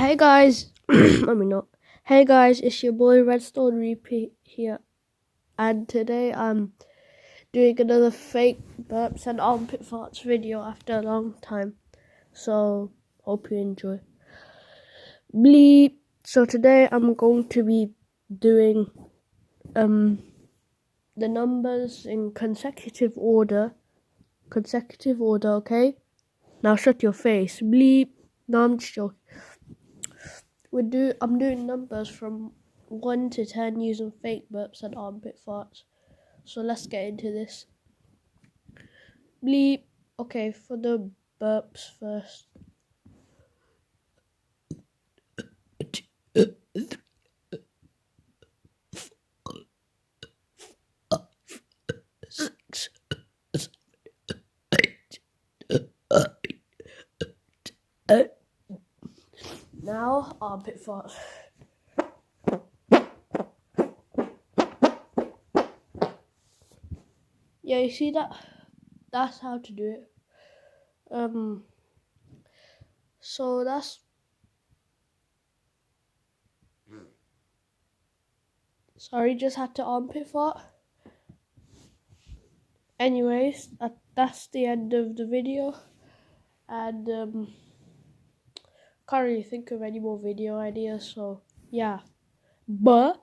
Hey guys, let me not. Hey guys, it's your boy Redstone Repeat here, and today I'm doing another fake burps and armpit farts video after a long time. So hope you enjoy. Bleep. So today I'm going to be doing the numbers in consecutive order. Okay? Now shut your face. Bleep. No, I'm just joking. I'm doing numbers from 1 to 10 using fake burps and armpit farts. So let's get into this. Bleep. Okay, for the burps first. Now armpit farts. Yeah, you see that? That's how to do it. So that's sorry, just had to armpit fart. Anyways, that's the end of the video, and can't really think of any more video ideas. So yeah, bye.